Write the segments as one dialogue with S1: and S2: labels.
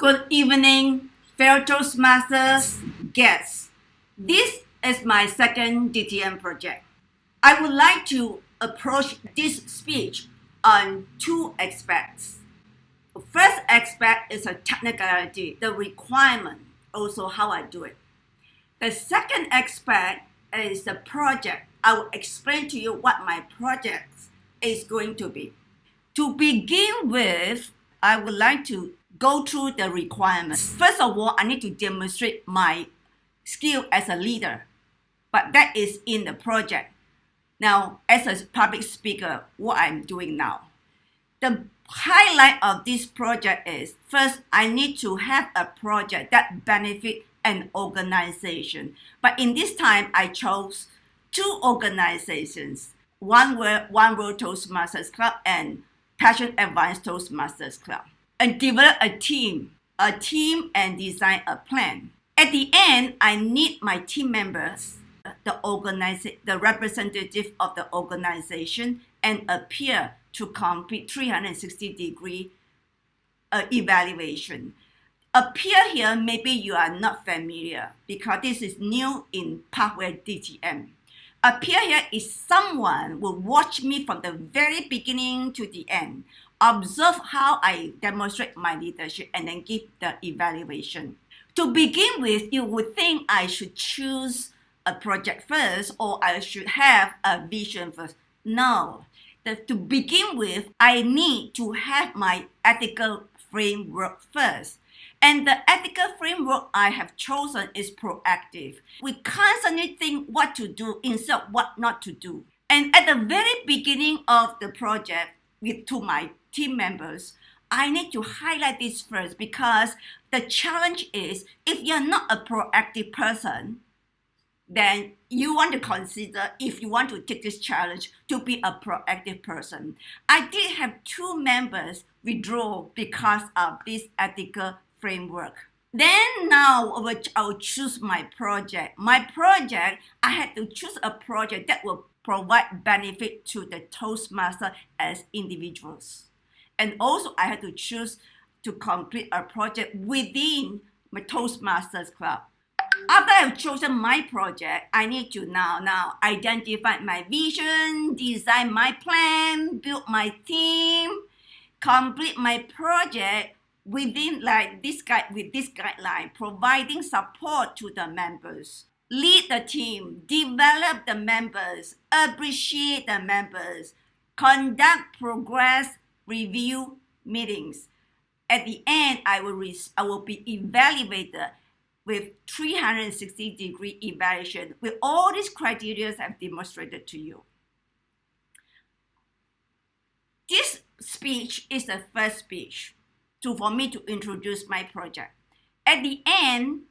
S1: Good evening, fellow Toastmasters, guests. This is my second DTM project. I would like to approach this speech on two aspects. The first aspect is a technicality, the requirement, also how I do it. The second aspect is the project. I will explain to you what my project is going to be. To begin with, I would like to go through the requirements. First of all, I need to demonstrate my skill as a leader, but that is in the project. Now, as a public speaker, what I'm doing now. The highlight of this project is, first, I need to have a project that benefits an organization. But in this time, I chose two organizations, One World Toastmasters Club and Passion Advanced Toastmasters Club, and develop a team and design a plan. At the end, I need my team members, the representative of the organization, and a peer to complete 360-degree evaluation. A peer here, maybe you are not familiar because this is new in Pathway DTM. A peer here is someone who will watch me from the very beginning to the end, observe how I demonstrate my leadership, and then give the evaluation. To begin with, you would think I should choose a project first or I should have a vision first. No. To begin with, I need to have my ethical framework first. And the ethical framework I have chosen is proactive. We constantly think what to do instead of what not to do. And at the very beginning of the project, to my team members, I need to highlight this first because the challenge is if you're not a proactive person, then you want to consider if you want to take this challenge to be a proactive person. I did have two members withdraw because of this ethical framework. Then now I will choose my project. My project, I had to choose a project that will provide benefit to the Toastmaster as individuals. And also I had to choose to complete a project within my Toastmasters Club. After I've chosen my project, I need to now identify my vision, design my plan, build my team, complete my project within with this guideline, providing support to the members, lead the team, develop the members, appreciate the members, conduct progress review meetings. At the end, I will be evaluated with 360-degree evaluation with all these criteria I've demonstrated to you. This speech is the first speech for me to introduce my project. At the end,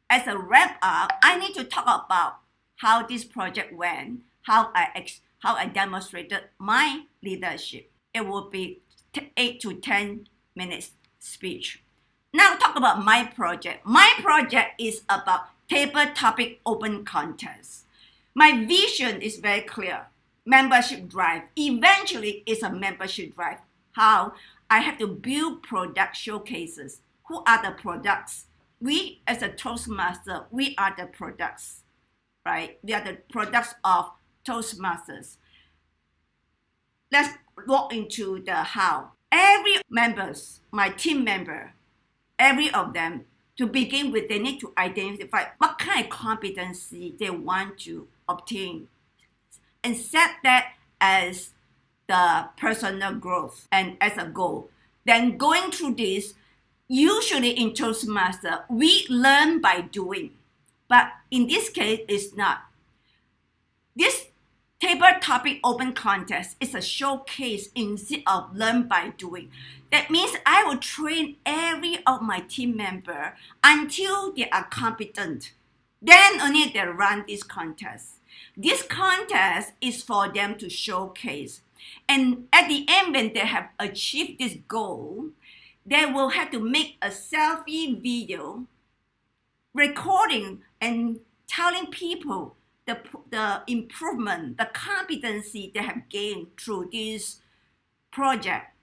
S1: as a wrap-up, I need to talk about how this project went, how I demonstrated my leadership. It will be 8 to 10 minutes speech. Now talk about my project. My project is about table topic open contest. My vision is very clear. Membership drive. Eventually, it's a membership drive. How? I have to build product showcases. Who are the products? We, as a Toastmaster, we are the products, right? We are the products of Toastmasters. Let's walk into the how. Every members, my team member, every of them, to begin with, they need to identify what kind of competency they want to obtain and set that as the personal growth and as a goal. Then going through this, usually in Toastmaster, we learn by doing, but in this case, it's not. This table topic open contest is a showcase instead of learn by doing. That means I will train every of my team member until they are competent. Then only they run this contest. This contest is for them to showcase. And at the end, when they have achieved this goal, they will have to make a selfie video, recording and telling people the improvement, the competency they have gained through this project,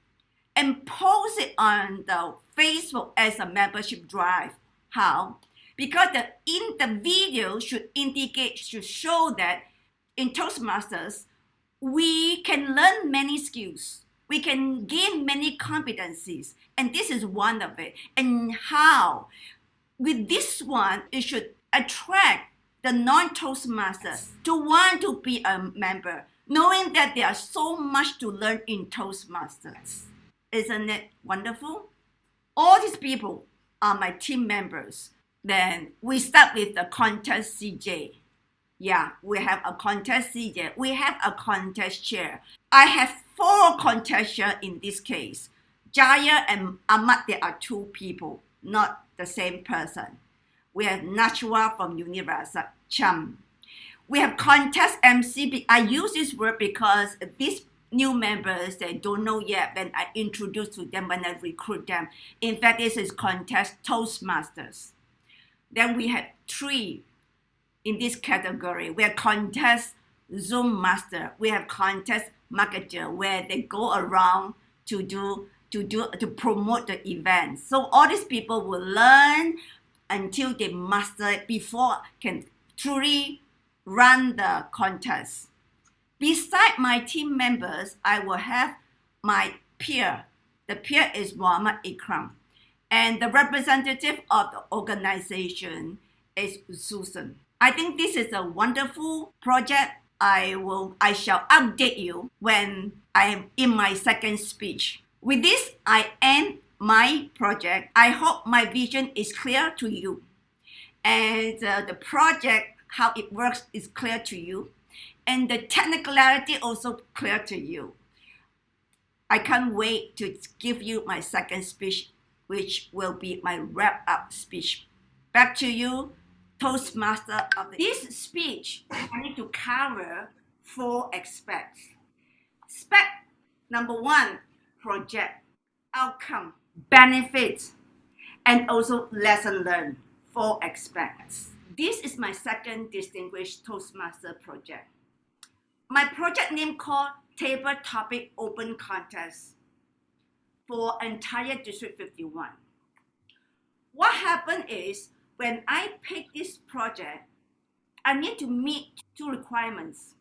S1: and post it on the Facebook as a membership drive. How? Because the video should indicate, should show that in Toastmasters, we can learn many skills. We can gain many competencies. And this is one of it. And how? With this one, it should attract the non-Toastmasters to want to be a member, knowing that there are so much to learn in Toastmasters. Isn't it wonderful? All these people are my team members. Then we start with the contest CJ. Yeah, we have a contest CJ. We have a contest chair. I have 4 contest chairs in this case. Jaya and Ahmad, they are 2 people, not the same person. We have Nachwa from Universal, Cham. We have contest MC. I use this word because these new members, they don't know yet when I introduce to them, when I recruit them. In fact, this is contest Toastmasters. Then we have 3 in this category. We have contest Zoom master. We have contest marketer, where they go around to promote the event. So all these people will learn until they master it before can truly run the contest. Beside my team members, I will have my peer. The peer is Muhammad Ikram. And the representative of the organization is Susan. I think this is a wonderful project. I shall update you when I am in my second speech. With this, I end my project. I hope my vision is clear to you. And the project, how it works, is clear to you. And the technicality also clear to you. I can't wait to give you my second speech, which will be my wrap-up speech. Back to you, Toastmaster of the... This speech, I need to cover 4 aspects. Aspect number 1, project, outcome, benefits, and also lesson learned. 4 aspects. This is my second Distinguished Toastmaster project. My project name called Table Topic Open Contest for entire District 51. What happened is, when I pick this project, I need to meet 2 requirements.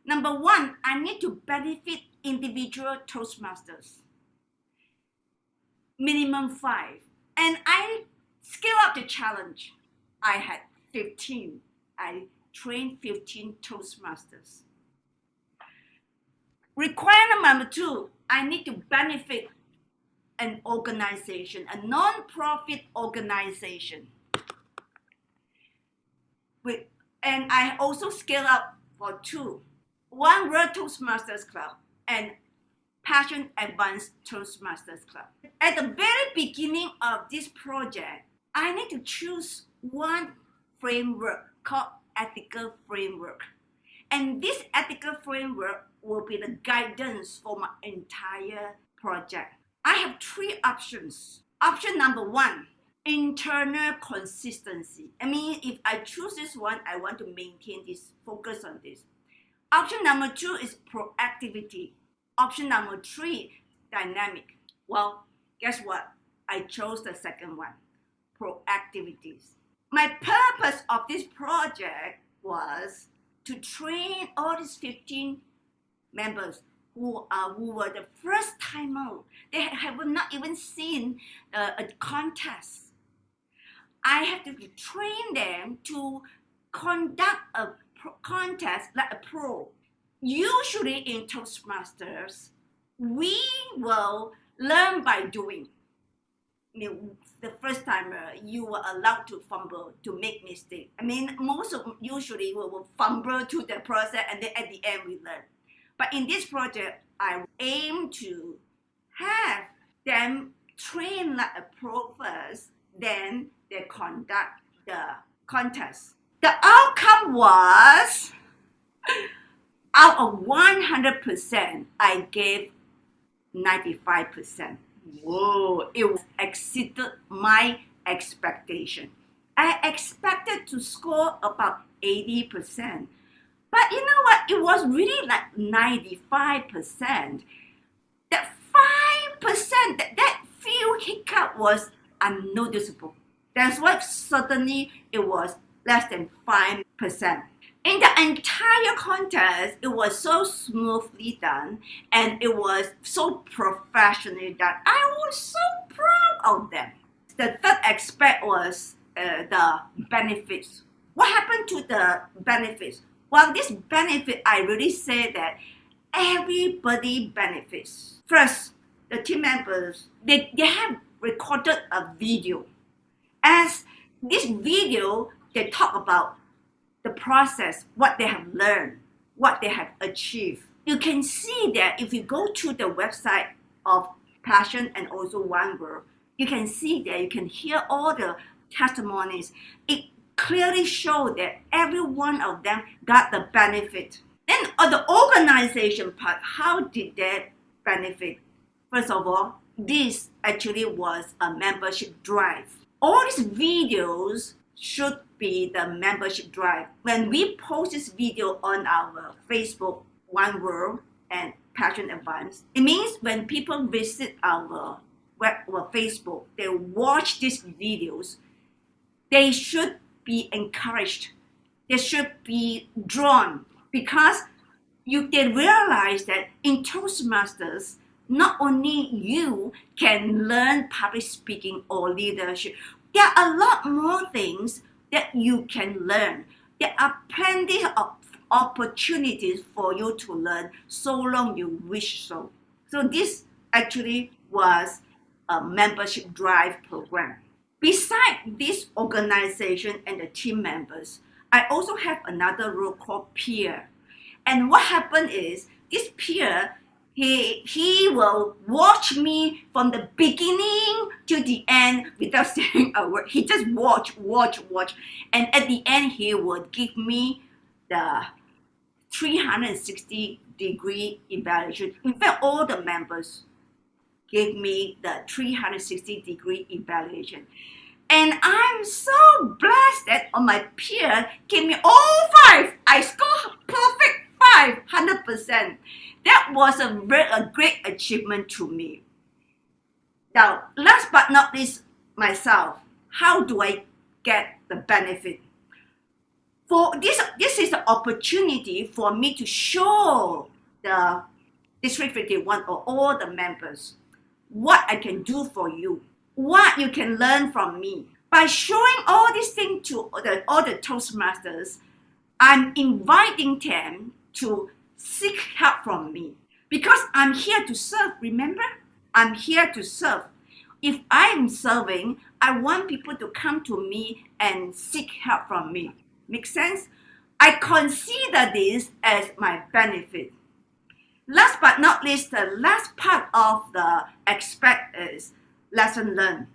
S1: Number 1, I need to benefit individual Toastmasters. Minimum 5. And I scale up the challenge. I had 15. I trained 15 Toastmasters. Requirement number 2, I need to benefit an organization, a non-profit organization. And I also scale up for 2. One World Toastmasters Club and Passion Advanced Toastmasters Club. At the very beginning of this project, I need to choose one framework called ethical framework. And this ethical framework will be the guidance for my entire project. I have 3 options. Option number 1, internal consistency. I mean, if I choose this one, I want to maintain this, focus on this. Option number 2 is proactivity. Option number 3, dynamic. Well, guess what? I chose the second one, proactivities. My purpose of this project was to train all these 15 members who were the first timer. They have not even seen a contest. I have to train them to conduct a contest like a pro. Usually in Toastmasters, we will learn by doing. The first timer, you were allowed to fumble, to make mistakes. I mean, most of usually we will fumble to the process, and then at the end we learn. But in this project, I aim to have them train like a pro first, then they conduct the contest. The outcome was, out of 100%, I gave 95%. Whoa, it exceeded my expectation. I expected to score about 80%. But you know what? It was really like 95%. That 5%, that few hiccup was unnoticeable. That's why certainly it was less than 5%. In the entire contest, it was so smoothly done and it was so professionally done. I was so proud of them. The third aspect was the benefits. What happened to the benefits? Well, this benefit, I really say that everybody benefits. First, the team members, they have recorded a video. As this video, they talk about the process, what they have learned, what they have achieved. You can see that if you go to the website of Passion and also One World, you can see that you can hear all the testimonies. It clearly shows that every one of them got the benefit. Then on the organization part, how did they benefit? First of all, this actually was a membership drive. All these videos should be the membership drive. When we post this video on our Facebook, One World and Passion Advance, it means when people visit our web or Facebook, they watch these videos, they should be encouraged. They should be drawn because they realize that in Toastmasters, not only you can learn public speaking or leadership, there are a lot more things that you can learn. There are plenty of opportunities for you to learn so long you wish so. So this actually was a membership drive program. Besides this organization and the team members, I also have another role called peer. And what happened is this peer, he will watch me from the beginning to the end without saying a word. He just watch. And at the end, he would give me the 360-degree evaluation. In fact, all the members gave me the 360-degree evaluation. And I'm so blessed that on my peer gave me all 5. I scored perfect 5, 100%. That was a great achievement to me. Now, last but not least, myself. How do I get the benefit? For this is the opportunity for me to show the District 51 or all the members what I can do for you, what you can learn from me. By showing all these things to all the Toastmasters, I'm inviting them to seek help from me because I'm here to serve. Remember, I'm here to serve. If I'm serving, I want people to come to me and seek help from me. Make sense? I consider this as my benefit. Last but not least, the last part of the aspect is lesson learned.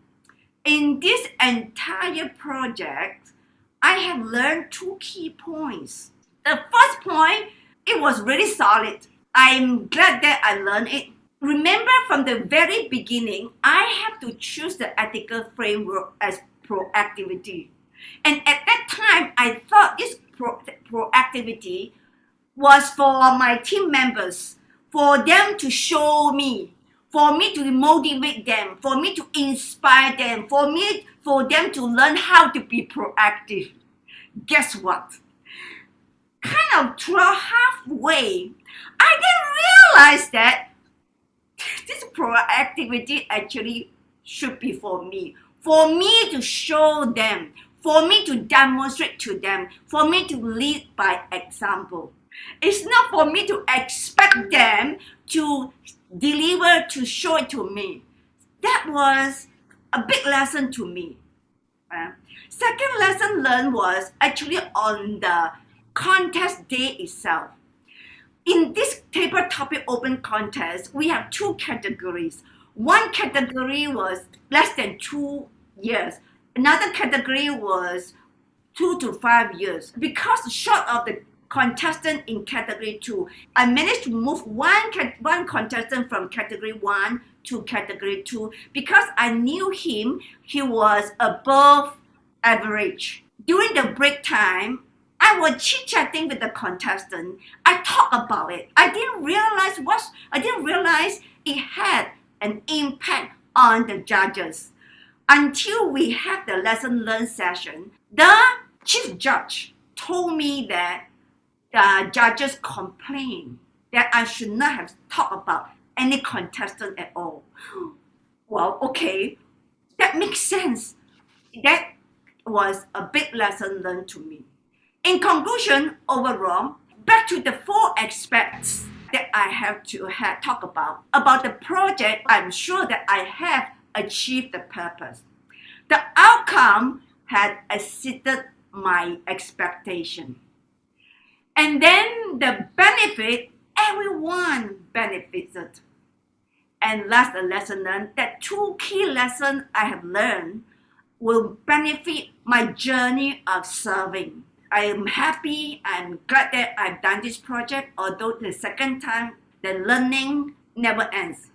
S1: In this entire project, I have learned 2 key points. The first point, it was really solid. I'm glad that I learned it. Remember from the very beginning, I have to choose the ethical framework as proactivity. And at that time, I thought this proactivity was for my team members, for them to show me, for me to motivate them, for me to inspire them, for them to learn how to be proactive. Guess what? Kind of halfway, I didn't realize that this proactivity actually should be for me to show them, for me to demonstrate to them, for me to lead by example. It's not for me to expect them to deliver, to show it to me. That was a big lesson to me. Second lesson learned was actually on the contest day itself. In this table topic open contest, we have 2 categories. One category was less than 2 years. Another category was 2 to 5 years. Because short of the contestant in category 2, I managed to move one contestant from category 1 to category 2 because I knew him. He was above average. During the break time, I was chit-chatting with the contestant. I talked about it. I didn't realize it had an impact on the judges. Until we had the lesson learned session, the chief judge told me that the judges complained that I should not have talked about any contestant at all. Well, okay, that makes sense. That was a big lesson learned to me. In conclusion, overall, back to the 4 aspects that I have to talk about the project, I'm sure that I have achieved the purpose. The outcome had exceeded my expectation. And then the benefit, everyone benefited. And last, the lesson learned, that 2 key lessons I have learned will benefit my journey of serving. I am happy, I'm glad that I've done this project, although the second time, the learning never ends.